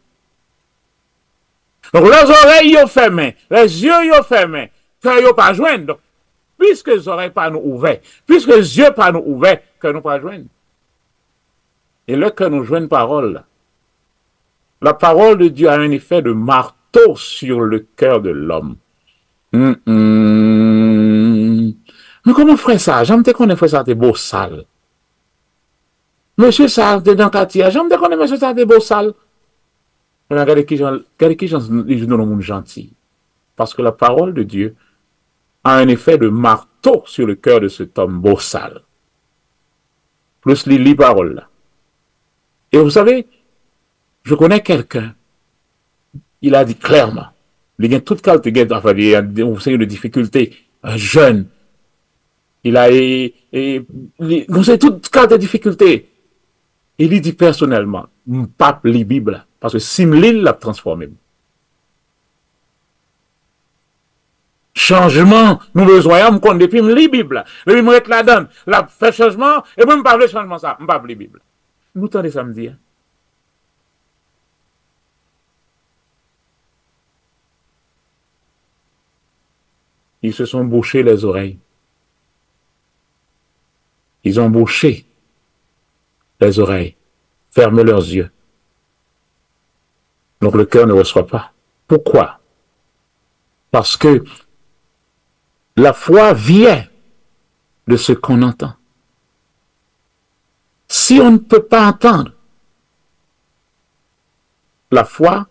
Donc, les oreilles, yo fermées, les yeux, yo fermés, cœur, yo pas joindre. Donc, puisque les oreilles pas nous ouverts, puisque les yeux pas nous ouverts, cœur nous pas joindre. Et là, que nous joignons parole, la parole de Dieu a un effet de marteau sur le cœur de l'homme. Mais comment ferait ça? J'aime te connaître faire ça, t'es beau sale. Monsieur ça, t'es dans le quartier, j'aime te connaître monsieur ça, t'es beau sale. Regardez qui gens dans le monde gentil. Parce que la parole de Dieu a un effet de marteau sur le cœur de cet homme beau sale. Plus les paroles là. Et vous savez, je connais quelqu'un, il a dit clairement, il y a toute qualité, enfin, il y a de difficultés, un jeune, il a, vous savez, toute qualité de difficultés. Il dit personnellement, pape lit Bible, parce que Simlil l'a transformé. Changement, nous besoin, qu'on depuis me lit Bible, depuis me mettre la donne, la fait changement, et moi, me parle changement ça, me parle Bible. Nous tendez samedi. Hein? Ils se sont bouchés les oreilles. Ils ont bouché les oreilles, fermé leurs yeux. Donc le cœur ne reçoit pas. Pourquoi? Parce que la foi vient de ce qu'on entend. Si on ne peut pas entendre, la foi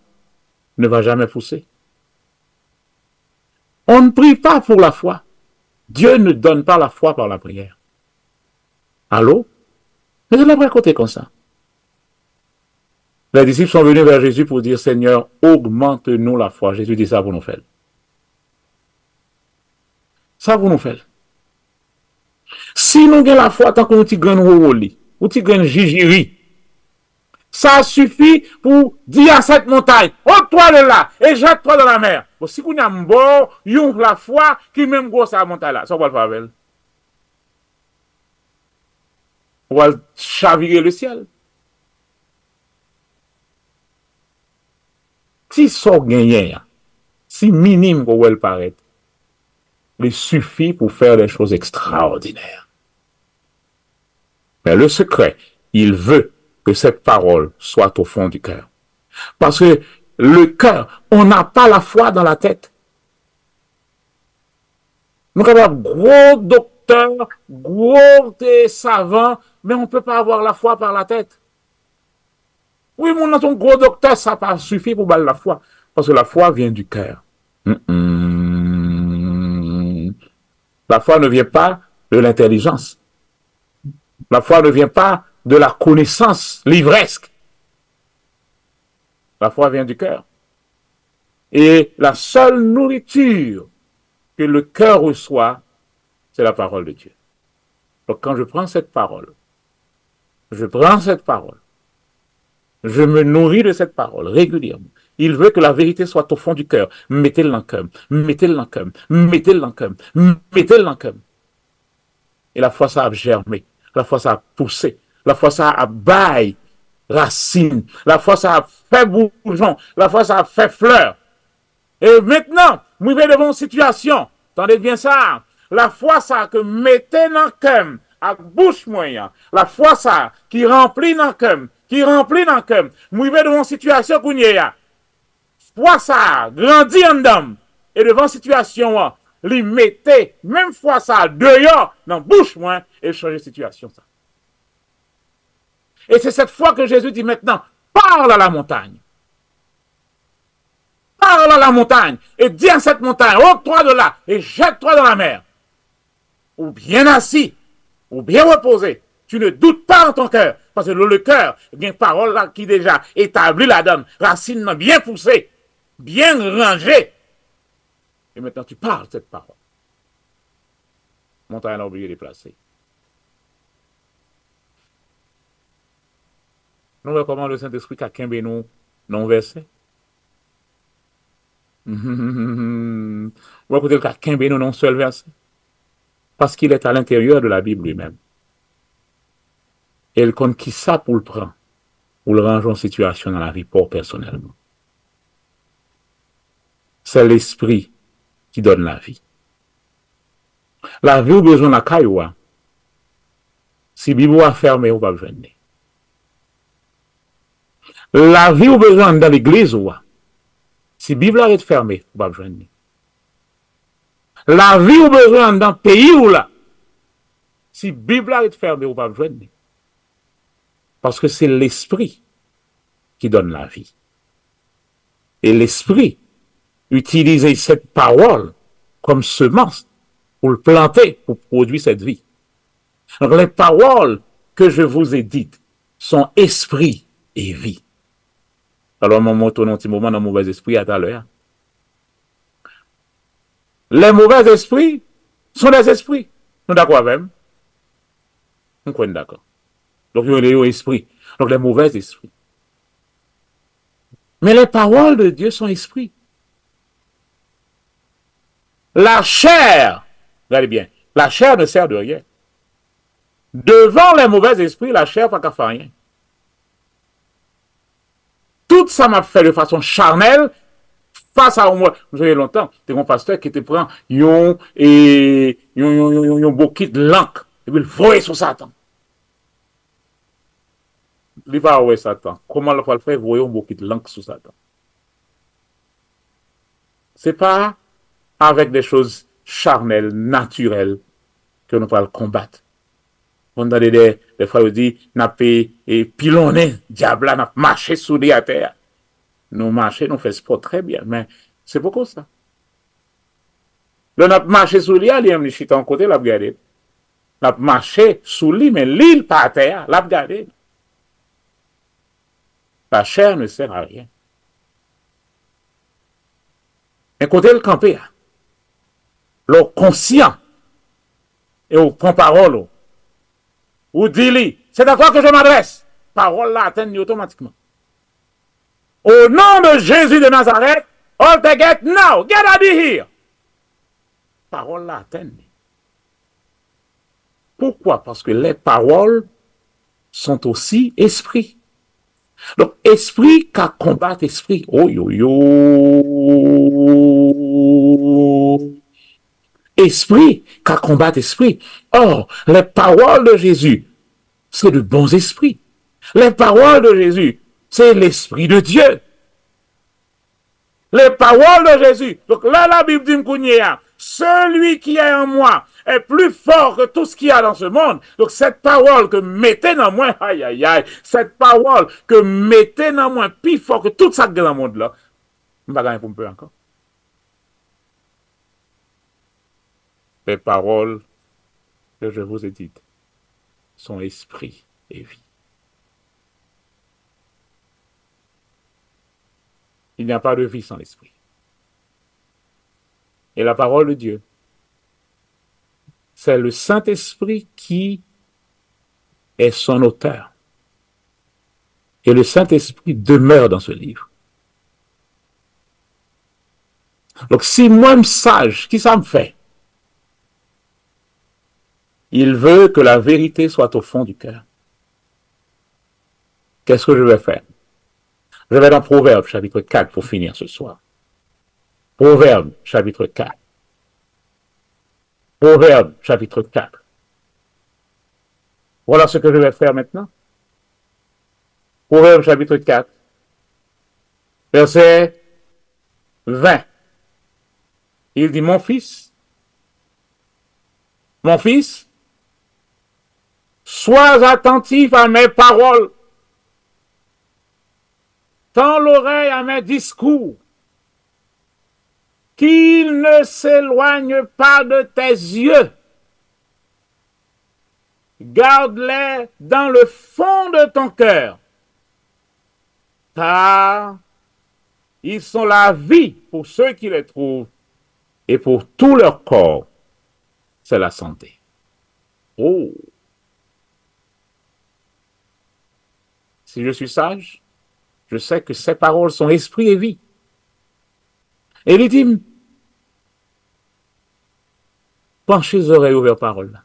ne va jamais pousser. On ne prie pas pour la foi. Dieu ne donne pas la foi par la prière. Allô? Mais je l'aimerais côté comme ça. Les disciples sont venus vers Jésus pour dire, Seigneur, augmente-nous la foi. Jésus dit ça pour nous faire. Ça pour nous faire. Si nous avons la foi tant qu'on gagne Rowoli, ou tu gagnes Jijiri, ça suffit pour dire à cette montagne, ôte-toi de là et jette-toi dans la mer. Bon, si vous avez bon, yon la foi qui même gros sa montagne là, ça va le faire avec. On va chavirer le ciel. Si ça gagne, si minime qu'on va le paraître, il suffit pour faire des choses extraordinaires. Mais le secret, il veut que cette parole soit au fond du cœur. Parce que le cœur, on n'a pas la foi dans la tête. Nous avons gros docteurs, gros savants, mais on ne peut pas avoir la foi par la tête. Oui, mon ton gros docteur, ça pas suffit pour battre la foi. Parce que la foi vient du cœur. La foi ne vient pas de l'intelligence. La foi ne vient pas de la connaissance livresque. La foi vient du cœur. Et la seule nourriture que le cœur reçoit, c'est la parole de Dieu. Donc quand je prends cette parole, je me nourris de cette parole régulièrement. Il veut que la vérité soit au fond du cœur. Mettez-le dans le cœur, mettez-le dans le cœur, mettez-le dans le cœur, mettez-le dans le cœur. Et la foi, ça a germé. La foi, ça a poussé. La foi, ça a baillé racine. La foi, ça a fait bourgeon. La foi, ça a fait fleur. Et maintenant, nous vivons devant une situation. Attendez bien ça. La foi, ça que mettez dans le cœur, à bouche moyen. La foi, ça qui remplit dans le cœur, qui remplit dans le cœur. Nous vivons devant une situation qu'on y a. Foi, ça grandit en dame. Et devant une situation, lui mettez, même fois ça, dehors, dans la bouche moins, et changer de situation. Ça. Et c'est cette fois que Jésus dit maintenant, parle à la montagne. Parle à la montagne, et dis à cette montagne, ôte-toi de là, et jette-toi dans la mer. Ou bien assis, ou bien reposé. Tu ne doutes pas en ton cœur, parce que le cœur, il y a une parole là qui déjà établit la donne, racine bien poussée, bien rangée. Et maintenant tu parles cette parole. Montagne a oublié de placer. Nous voyons comment le Saint-Esprit a quimbe nous non versé. Vous écoutez le quimbe nous non seul verset. Parce qu'il est à l'intérieur de la Bible lui-même. Et il compte qui ça pour le prendre, pour le ranger en situation dans la vie pour personnellement. C'est l'esprit qui donne la vie. La vie ou besoin de la cailloua. Si Bible a fermé, ou pas besoin. La vie ou besoin dans l'église ou si Bible est fermée, ou pas besoin. La vie ou besoin dans le pays ou là, si Bible est fermée, ou pas besoin. Parce que c'est l'esprit qui donne la vie. Et l'esprit utilise cette parole comme semence pour le planter, pour produire cette vie. Donc les paroles que je vous ai dites sont esprit et vie. Alors, mon mot, un petit moment dans le mauvais esprit à tout à l'heure. Les mauvais esprits sont des esprits. Nous d'accord avec même? Nous sommes d'accord. Donc, il y a les esprits. Donc, les mauvais esprits. Mais les paroles de Dieu sont esprits. La chair, regardez bien, la chair ne sert de rien. Devant les mauvais esprits, la chair n'a pas qu'à faire rien. Tout ça m'a fait de façon charnelle face à moi. Vous avez longtemps, c'était mon pasteur qui te prend un bouquet de l'encre et puis il voyait sur Satan. Il va voir Satan. Comment le faire voyer un bouquet de l'encre sur Satan? C'est pas avec des choses charnelles, naturelles, que nous allons combattre. On a des fois, on dit, n'a pas pilonné, diable, n'a marché sous les terre. Nous marchons, nous faisons sport très bien, mais c'est pourquoi ça. Le n'a marché sous lui, il y a un chita en côté, l'a regardé. N'a marché sous lui, mais l'île par terre, l'a regardé. La chair ne sert à rien. Mais côté le campé, le conscient, et on prend parole, ou dit-lui, c'est à toi que je m'adresse. Parole là atteint automatiquement. Au nom de Jésus de Nazareth, all te get now, get out of here. Parole là atteint. Pourquoi? Parce que les paroles sont aussi esprit. Donc, esprit qui combat esprit. Oh yo yo. Esprit qui combat esprit. Or, les paroles de Jésus, c'est de bons esprits. Les paroles de Jésus, c'est l'esprit de Dieu. Les paroles de Jésus. Donc là, la Bible dit, celui qui est en moi est plus fort que tout ce qu'il y a dans ce monde. Donc cette parole que mettez dans moi, aïe, aïe, aïe, cette parole que mettez dans moi, plus fort que tout ça qui est dans le monde là, je ne vais pas pour me faire encore. Les paroles que je vous ai dites sont esprit et vie. Il n'y a pas de vie sans l'esprit. Et la parole de Dieu, c'est le Saint-Esprit qui est son auteur. Et le Saint-Esprit demeure dans ce livre. Donc si moi-même sage, qui ça me fait? Il veut que la vérité soit au fond du cœur. Qu'est-ce que je vais faire? Je vais dans Proverbes chapitre 4 pour finir ce soir. Proverbes chapitre 4. Proverbes chapitre 4. Voilà ce que je vais faire maintenant. Proverbes chapitre 4, verset 20. Il dit, mon fils, sois attentif à mes paroles, tends l'oreille à mes discours, qu'ils ne s'éloignent pas de tes yeux. Garde-les dans le fond de ton cœur, car ils sont la vie pour ceux qui les trouvent, et pour tout leur corps, c'est la santé. Oh! Si je suis sage, je sais que ces paroles sont esprit et vie. Et il dit, penchez les oreilles vers parole.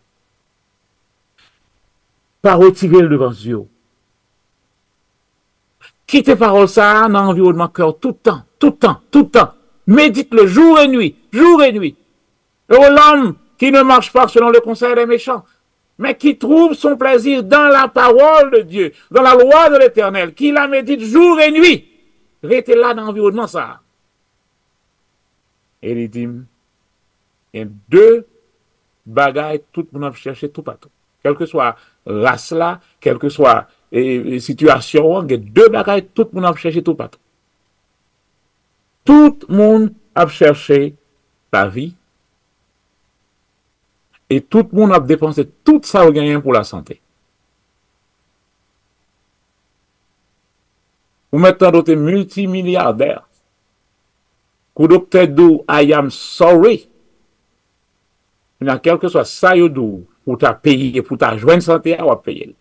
Parotiver le devant Dieu. Quittez parole ça dans l'environnement cœur tout le temps, tout le temps, tout le temps. Médite-le jour et nuit, jour et nuit. L'homme qui ne marche pas selon le conseil des méchants, mais qui trouve son plaisir dans la parole de Dieu, dans la loi de l'Éternel, qui la médite jour et nuit. Restez là dans l'environnement ça. Et il dit, il y a deux bagailles, tout le monde chercher tout partout. Quelle que soit race là, quelle que soit situation, il y a deux bagailles, tout le monde chercher tout partout. Tout le monde a cherché la vie et tout le monde a dépensé tout ça au gagnant pour la santé. Vous mettez d'autres multimilliardaires. Ku docteur do I am sorry. Il y a quel que soit ça yo pour ta payer, pour ta joindre santé, on va payer.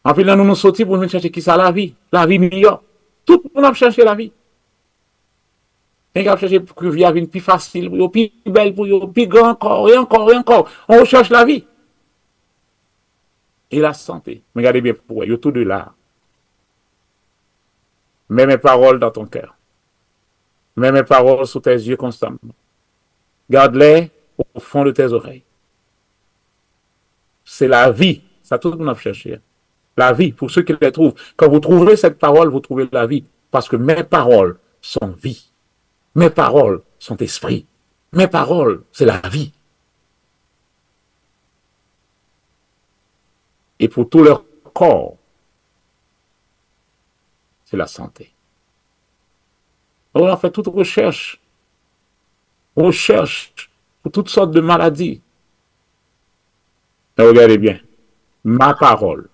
En fait, là, nous nous sortis pour nous chercher qui ça la vie meilleure. Tout le monde a cherché la vie. Et on a cherché pour que la vie vienne plus facile, plus belle, plus grand encore, et encore, et encore. On recherche la vie. Et la santé. Mais regardez bien pour vous, tout de là. Mets mes paroles dans ton cœur. Mets mes paroles sous tes yeux constamment. Garde-les au fond de tes oreilles. C'est la vie. Ça, tout le monde a cherché. La vie, pour ceux qui les trouvent. Quand vous trouverez cette parole, vous trouvez la vie. Parce que mes paroles sont vie. Mes paroles sont esprit. Mes paroles, c'est la vie. Et pour tout leur corps, c'est la santé. On a fait toute recherche pour toutes sortes de maladies. Mais regardez bien, ma parole.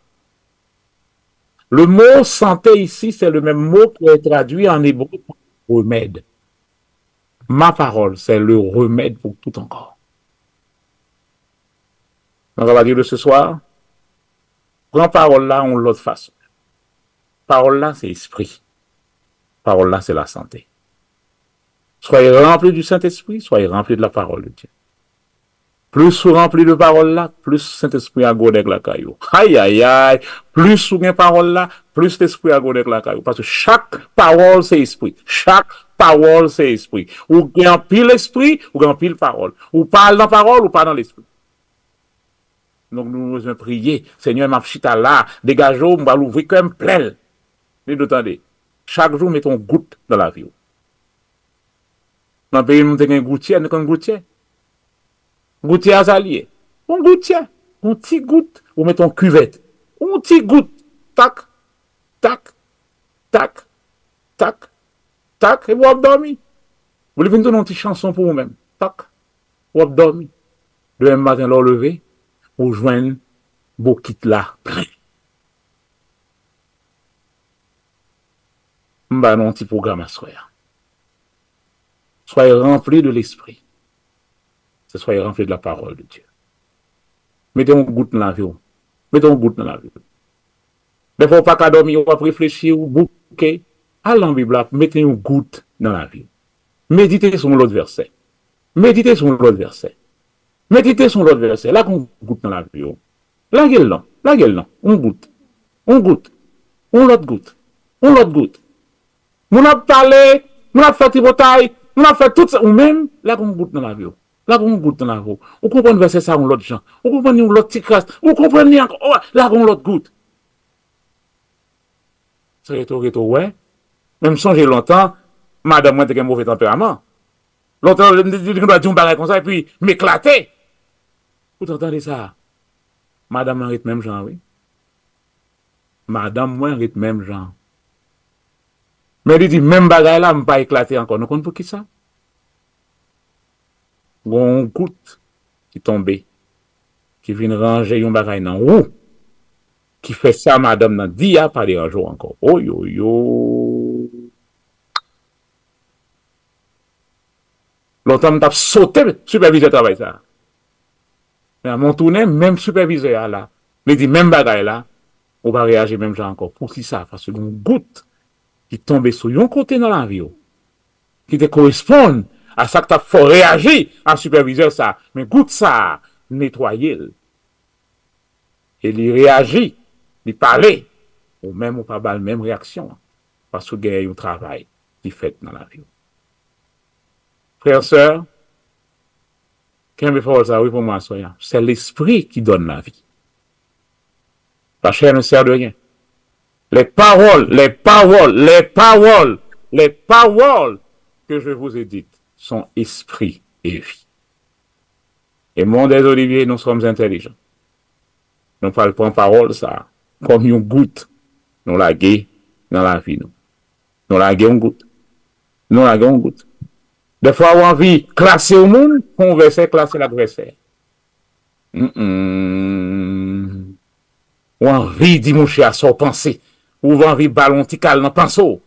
Le mot santé ici, c'est le même mot qui est traduit en hébreu pour remède. Ma parole, c'est le remède pour tout ton corps. Donc on va dire de ce soir, prends parole là, on l'autre façon. Parole là, c'est esprit. Parole là, c'est la santé. Soyez remplis du Saint-Esprit, soyez remplis de la parole de Dieu. Plus vous remplis de parole là, plus Saint-Esprit a godé la caillou. Aïe, aïe, aïe. Plus vous avez parole là, plus l'Esprit a godé la caillou. Parce que chaque parole, c'est esprit. Chaque parole, c'est esprit. Ou gagne pile l'esprit, ou gagne pile parole. Ou parle dans la parole, ou pas dans l'esprit. Donc nous devons prier. Seigneur, ma chita là, dégageons, on va l'ouvrir comme plein. Vous entendez? Chaque jour, mettons goutte dans la vie. Dans le pays, nous avons un gouttier, nous avons un gouttier. Gouttier azalier. Un gouttier. Un petit goutte. Ou mettons cuvette. Un petit goutte. Tac, tac, tac, tac, tac. Et vous avez dormi. Vous voulez venir une petite chanson pour vous-même. Tac. Vous avez dormi. Le même matin, l'heure levé, vous joignez vos kits là. bah, non, petit programme à soir. Soyez remplis de l'esprit. Soyez remplis de la parole de Dieu. Mettez un goutte dans la vie. Mettez un goutte dans la vie. Des fois, pas qu'à dormir, ou à réfléchir, ou bouquer. À la Bible, mettez une goutte dans la vie. Méditez sur l'autre verset. Méditez sur l'autre verset. Méditez sur l'autre verset. Là, qu'on goutte dans la vie. La gueule, non. La gueule, non. On goutte. On goutte. On l'autre goutte. On l'autre goutte. On a parlé, on a fait tripotaille, on a fait tout ça. Ou même, là, qu'on goutte dans la vie. Là, qu'on goutte dans la vie. On comprend verset ça, on l'autre gens. On comprend l'autre petit crasse. On comprend encore. Oh, là, qu'on l'autre goutte. C'est tout, ouais. Même si j'ai longtemps, madame, moi, t'es un mauvais tempérament. Longtemps, je dois dire un bagage comme ça, et puis m'éclater. Vous entendez ça? Madame, en rythme même genre, oui. Madame, moi, en rythme même genre. Mais il dit, même bagage là, je ne pas éclater encore. Nous comprenons pour qui ça? On goutte qui tombe, qui vient ranger un bagage dans roue, qui fait ça, madame, dans 10 ans, pas un jour encore. Oh, yo, yo. Longtemps, je sauté, superviseur travail ça. Mais à mon tourné, même superviseur là, il dit, même bagage là, on va réagir même genre encore. Pour qui ça? Parce que une goutte qui tombe sur un côté dans la vie, qui te correspond à ça que tu as fait réagir à superviseur ça. Mais goutte ça, nettoyer. Et il réagit, il parle, ou même ou pas la même réaction. Parce que il y a un travail qui fait dans la vie. Frères, sœurs, pour moi, c'est l'esprit qui donne la vie. La chair ne sert de rien. Les paroles que je vous ai dites sont esprit et vie. Et mon des oliviers, nous sommes intelligents. Nous parlons pas en parole, ça, comme une goutte. Nous la gué dans la vie, nous. Nous la gué une goutte. Nous la gué une goutte. Des fois, on a envie de classer au monde, on verset classer l'adversaire. On a envie de moucher à son pensée. Ou on a envie de ballon tical dans pinceau.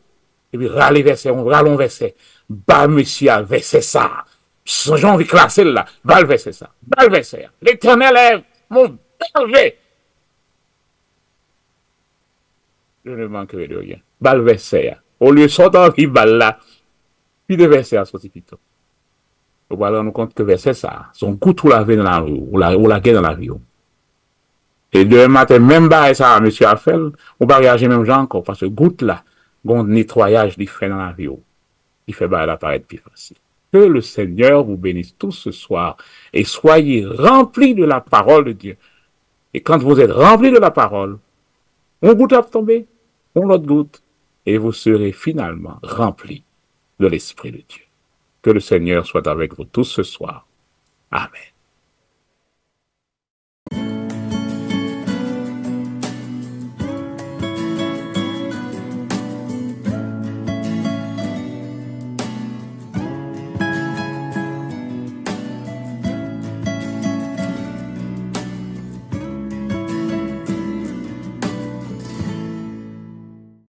Et puis, râler verset, on râle verset. Bah, monsieur, a verset ça. J'ai envie de classer là. Bah, le verset ça. Bah, le verset. L'éternel est mon berger. Je ne manquerai de rien. Bah, le verset. Au lieu de sortir envie de là. Puis de verset à sortir plutôt. On va rendre compte que verset ça, son goût tout lavé dans la rue, ou la guerre dans la vie. Et demain matin, même bah, ça, monsieur a fait, on va réagir même genre encore, parce que goutte là, bon nettoyage il fait dans la vie, il fait bah, apparaître plus facile. Que le Seigneur vous bénisse tous ce soir, et soyez remplis de la parole de Dieu. Et quand vous êtes remplis de la parole, on goûte à tomber, on l'autre goutte, et vous serez finalement remplis de l'Esprit de Dieu. Que le Seigneur soit avec vous tous ce soir. Amen.